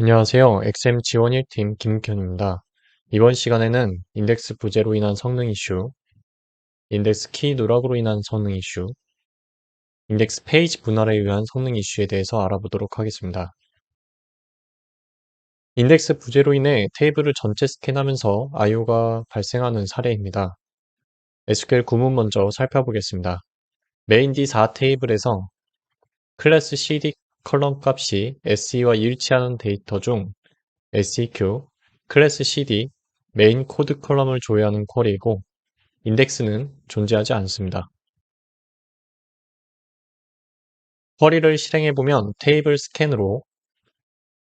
안녕하세요. XM 지원 1팀 김욱현입니다. 이번 시간에는 인덱스 부재로 인한 성능 이슈, 인덱스 키 누락으로 인한 성능 이슈, 인덱스 페이지 분할에 의한 성능 이슈에 대해서 알아보도록 하겠습니다. 인덱스 부재로 인해 테이블을 전체 스캔하면서 IO가 발생하는 사례입니다. SQL 구문 먼저 살펴보겠습니다. 메인 D4 테이블에서 클래스 CD 컬럼 값이 SE와 일치하는 데이터 중 SEQ, 클래스 CD, 메인 코드 컬럼을 조회하는 쿼리이고 인덱스는 존재하지 않습니다. 쿼리를 실행해보면 테이블 스캔으로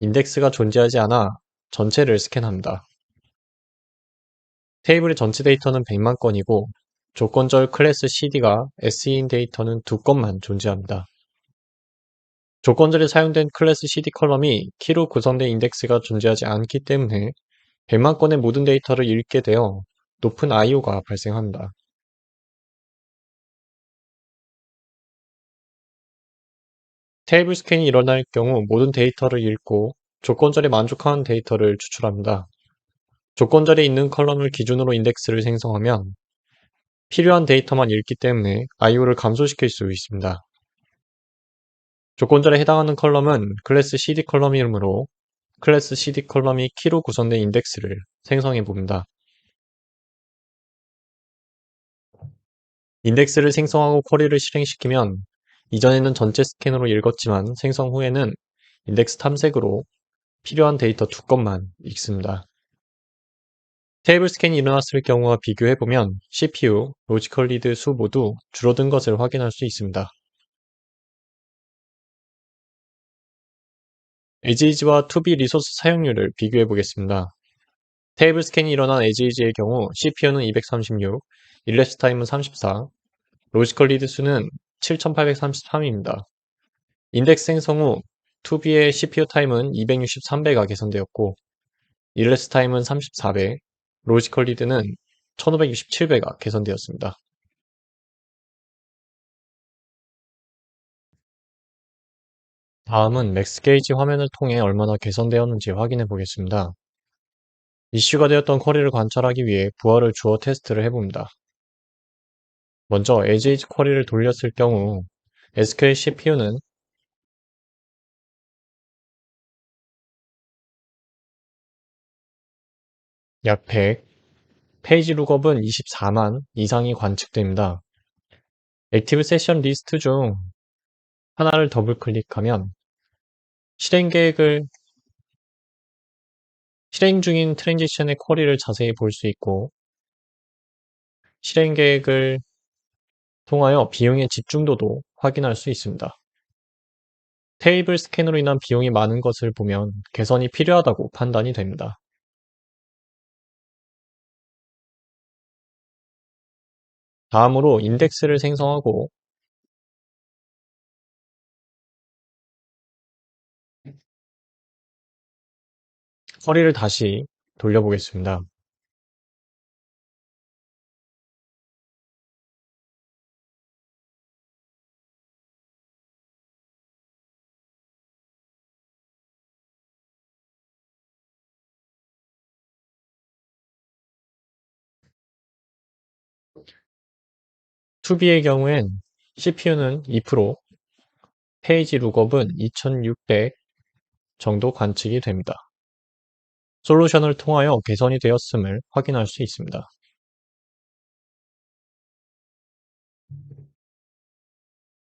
인덱스가 존재하지 않아 전체를 스캔합니다. 테이블의 전체 데이터는 100만 건이고 조건절 클래스 CD가 SE인 데이터는 2건만 존재합니다. 조건절에 사용된 클래스 CD 컬럼이 키로 구성된 인덱스가 존재하지 않기 때문에 100만 건의 모든 데이터를 읽게 되어 높은 IO가 발생합니다. 테이블 스캔이 일어날 경우 모든 데이터를 읽고 조건절에 만족하는 데이터를 추출합니다. 조건절에 있는 컬럼을 기준으로 인덱스를 생성하면 필요한 데이터만 읽기 때문에 IO를 감소시킬 수 있습니다. 조건절에 해당하는 컬럼은 클래스 CD 컬럼이므로 클래스 CD 컬럼이 키로 구성된 인덱스를 생성해 봅니다. 인덱스를 생성하고 쿼리를 실행시키면 이전에는 전체 스캔으로 읽었지만 생성 후에는 인덱스 탐색으로 필요한 데이터 2건만 읽습니다. 테이블 스캔이 일어났을 경우와 비교해보면 CPU, 로지컬 리드 수 모두 줄어든 것을 확인할 수 있습니다. 에지이지와 투비 리소스 사용률을 비교해보겠습니다. 테이블 스캔이 일어난 에지이지의 경우 CPU는 236, 일랩스 타임은 34, 로지컬 리드 수는 7833입니다. 인덱스 생성 후 2B의 CPU 타임은 263배가 개선되었고 일랩스 타임은 34배, 로지컬 리드는 1567배가 개선되었습니다. 다음은 맥스 게이지 화면을 통해 얼마나 개선되었는지 확인해 보겠습니다. 이슈가 되었던 쿼리를 관찰하기 위해 부하를 주어 테스트를 해봅니다. 먼저 as 쿼리를 돌렸을 경우 SQL CPU는 약 100, 페이지 룩업은 24만 이상이 관측됩니다. 액티브 세션 리스트 중 하나를 더블 클릭하면 실행 중인 트랜지션의 쿼리를 자세히 볼 수 있고 실행 계획을 통하여 비용의 집중도도 확인할 수 있습니다. 테이블 스캔으로 인한 비용이 많은 것을 보면 개선이 필요하다고 판단이 됩니다. 다음으로 인덱스를 생성하고 쿼리를 다시 돌려보겠습니다. 투비의 경우엔 CPU는 2%, 페이지 룩업은 2600 정도 관측이 됩니다. 솔루션을 통하여 개선이 되었음을 확인할 수 있습니다.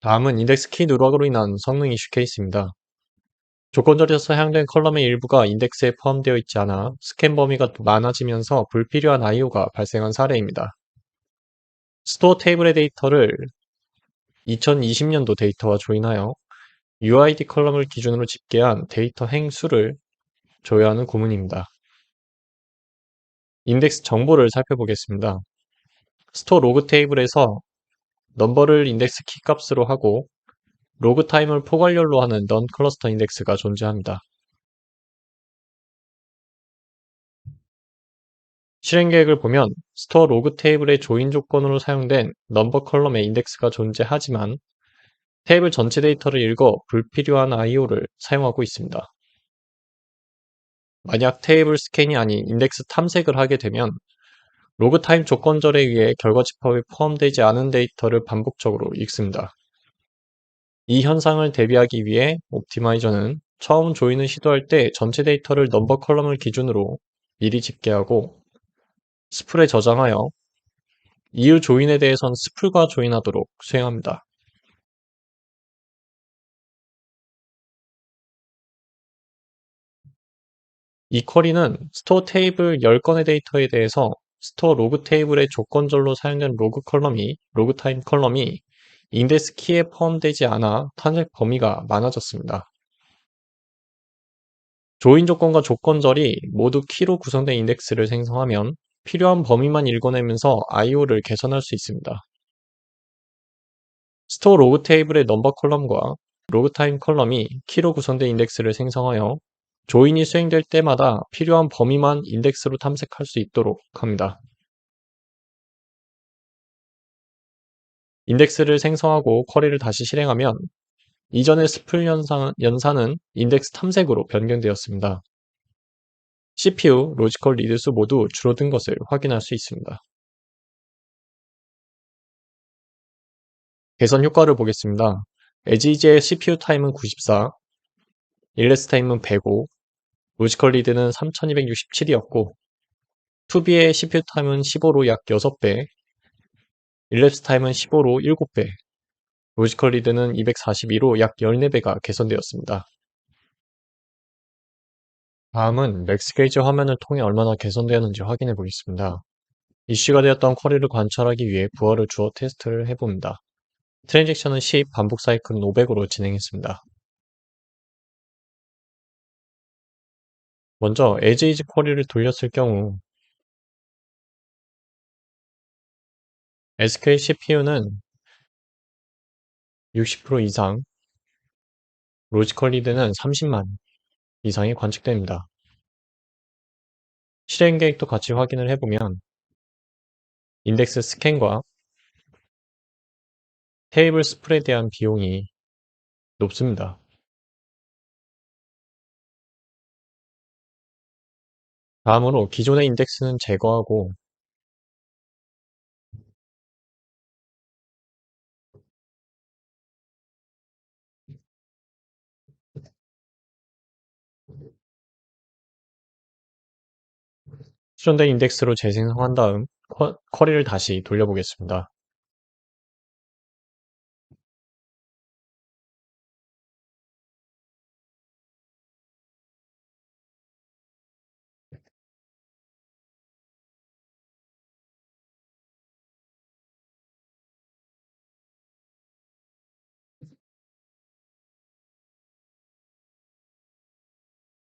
다음은 인덱스 키 누락으로 인한 성능 이슈 케이스입니다. 조건절에서 사용된 컬럼의 일부가 인덱스에 포함되어 있지 않아 스캔 범위가 많아지면서 불필요한 IO가 발생한 사례입니다. 스토어 테이블의 데이터를 2020년도 데이터와 조인하여 UID 컬럼을 기준으로 집계한 데이터 행수를 조회하는 구문입니다. 인덱스 정보를 살펴보겠습니다. 스토어 로그 테이블에서 넘버를 인덱스 키 값으로 하고 로그 타임을 포괄열로 하는 넌 클러스터 인덱스가 존재합니다. 실행 계획을 보면 스토어 로그 테이블의 조인 조건으로 사용된 넘버 컬럼의 인덱스가 존재하지만 테이블 전체 데이터를 읽어 불필요한 IO를 사용하고 있습니다. 만약 테이블 스캔이 아닌 인덱스 탐색을 하게 되면 로그 타임 조건절에 의해 결과 집합에 포함되지 않은 데이터를 반복적으로 읽습니다. 이 현상을 대비하기 위해 옵티마이저는 처음 조인을 시도할 때 전체 데이터를 넘버 컬럼을 기준으로 미리 집계하고 스풀에 저장하여 이후 조인에 대해선 스풀과 조인하도록 수행합니다. 이 쿼리는 스토어 테이블 10건의 데이터에 대해서 스토어 로그 테이블의 조건절로 사용된 로그 컬럼이 로그 타임 컬럼이 인덱스 키에 포함되지 않아 탐색 범위가 많아졌습니다. 조인 조건과 조건절이 모두 키로 구성된 인덱스를 생성하면 필요한 범위만 읽어내면서 IO를 개선할 수 있습니다. 스토어 로그 테이블의 넘버 컬럼과 로그 타임 컬럼이 키로 구성된 인덱스를 생성하여 조인이 수행될 때마다 필요한 범위만 인덱스로 탐색할 수 있도록 합니다. 인덱스를 생성하고 쿼리를 다시 실행하면 이전의 스풀 연산은 인덱스 탐색으로 변경되었습니다. CPU, 로지컬 리드 수 모두 줄어든 것을 확인할 수 있습니다. 개선 효과를 보겠습니다. 에지이즈의 CPU 타임은 94, 일레스 타임은 105, 로지컬 리드는 3267이었고, 2B의 CPU 타임은 15로 약 6배, 일랩스 타임은 15로 7배, 로지컬 리드는 242로 약 14배가 개선되었습니다. 다음은 맥스 게이지 화면을 통해 얼마나 개선되었는지 확인해 보겠습니다. 이슈가 되었던 쿼리를 관찰하기 위해 부하를 주어 테스트를 해봅니다. 트랜잭션은 10, 반복 사이클은 500으로 진행했습니다. 먼저 에지이즈 쿼리를 돌렸을 경우 SQL CPU는 60% 이상, 로지컬 리드는 30만 이상이 관측됩니다. 실행 계획도 같이 확인을 해보면 인덱스 스캔과 테이블 스프레에 대한 비용이 높습니다. 다음으로 기존의 인덱스는 제거하고 수정된 인덱스로 재생성한 다음 쿼리를 다시 돌려보겠습니다.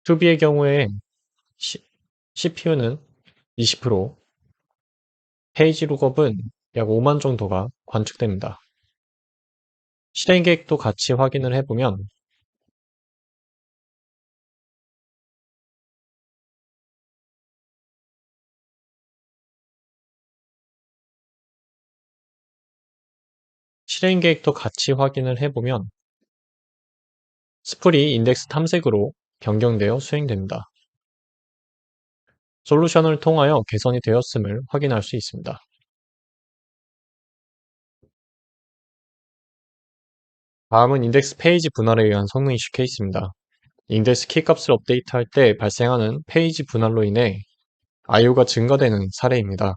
투비의 경우에 CPU는 20%, 페이지 룩업은 약 5만 정도가 관측됩니다. 실행 계획도 같이 확인을 해보면 실행 계획도 같이 확인을 해보면 스플이 인덱스 탐색으로 변경되어 수행됩니다. 솔루션을 통하여 개선이 되었음을 확인할 수 있습니다. 다음은 인덱스 페이지 분할에 의한 성능 이슈 케이스입니다. 인덱스 키값을 업데이트할 때 발생하는 페이지 분할로 인해 IO가 증가되는 사례입니다.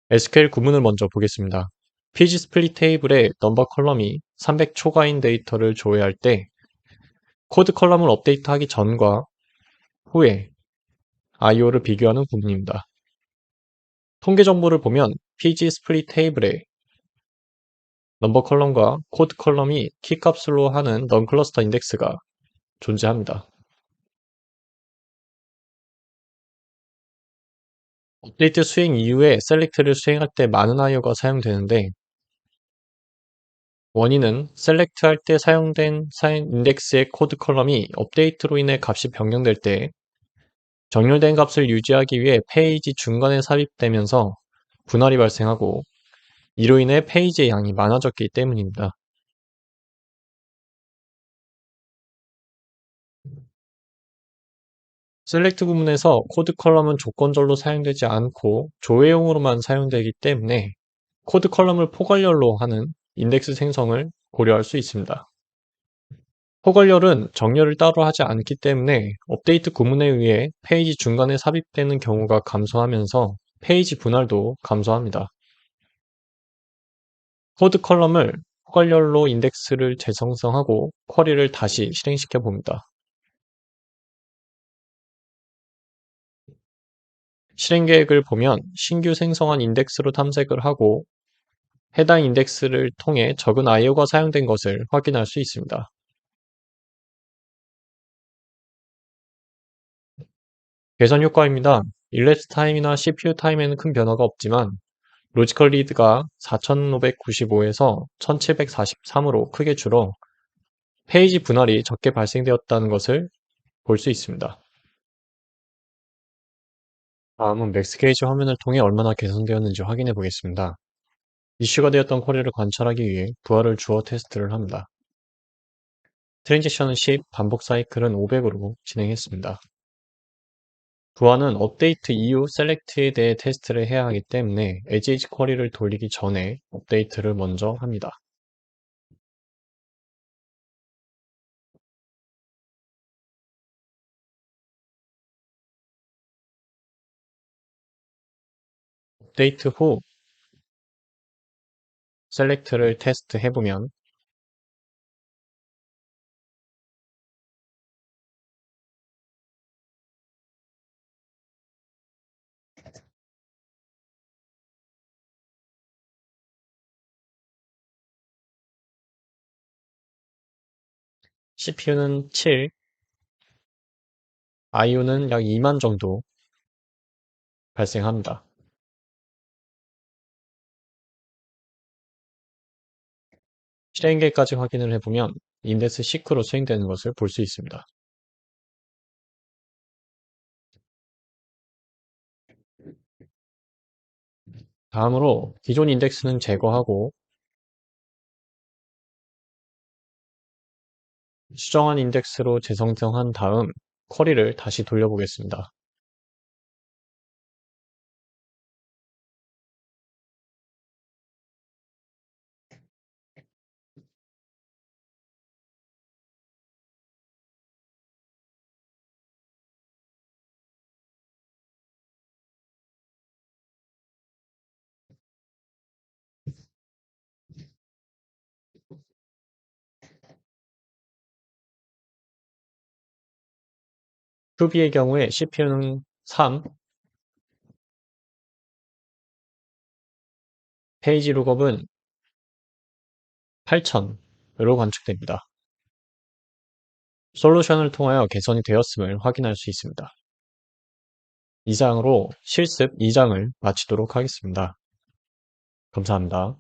SQL 구문을 먼저 보겠습니다. pg 스플릿 테이블의 넘버 컬럼이 300 초과인 데이터를 조회할 때 코드 컬럼을 업데이트하기 전과 후에 IO를 비교하는 부분입니다. 통계 정보를 보면 pg 스플릿 테이블의 넘버 컬럼과 코드 컬럼이 키값으로 하는 넌 클러스터 인덱스가 존재합니다. 업데이트 수행 이후에 셀렉트를 수행할 때 많은 IO가 사용되는데 원인은 셀렉트할 때 사용된 인덱스의 코드 컬럼이 업데이트로 인해 값이 변경될 때 정렬된 값을 유지하기 위해 페이지 중간에 삽입되면서 분할이 발생하고 이로 인해 페이지의 양이 많아졌기 때문입니다. 셀렉트 구문에서 코드 컬럼은 조건절로 사용되지 않고 조회용으로만 사용되기 때문에 코드 컬럼을 포괄열로 하는 인덱스 생성을 고려할 수 있습니다. 포괄열은 정렬을 따로 하지 않기 때문에 업데이트 구문에 의해 페이지 중간에 삽입되는 경우가 감소하면서 페이지 분할도 감소합니다. 코드 컬럼을 포괄열로 인덱스를 재생성하고 쿼리를 다시 실행시켜 봅니다. 실행 계획을 보면 신규 생성한 인덱스로 탐색을 하고 해당 인덱스를 통해 적은 IO가 사용된 것을 확인할 수 있습니다. 개선 효과입니다. 일랩스 타임이나 CPU 타임에는 큰 변화가 없지만 로지컬 리드가 4595에서 1743으로 크게 줄어 페이지 분할이 적게 발생되었다는 것을 볼 수 있습니다. 다음은 맥스 게이지 화면을 통해 얼마나 개선되었는지 확인해 보겠습니다. 이슈가 되었던 쿼리를 관찰하기 위해 부하를 주어 테스트를 합니다. 트랜지션은 10, 반복 사이클은 500으로 진행했습니다. 부하는 업데이트 이후 셀렉트에 대해 테스트를 해야 하기 때문에 edge 쿼리를 돌리기 전에 업데이트를 먼저 합니다. 업데이트 후 셀렉트를 테스트 해보면 CPU는 7, IO는 약 2만 정도 발생합니다. 실행계까지 확인을 해보면 인덱스 시크로 수행되는 것을 볼 수 있습니다. 다음으로 기존 인덱스는 제거하고 수정한 인덱스로 재생성한 다음 쿼리를 다시 돌려보겠습니다. QB의 경우에 CPU는 3, 페이지 룩업은 8000으로 관측됩니다. 솔루션을 통하여 개선이 되었음을 확인할 수 있습니다. 이상으로 실습 2장을 마치도록 하겠습니다. 감사합니다.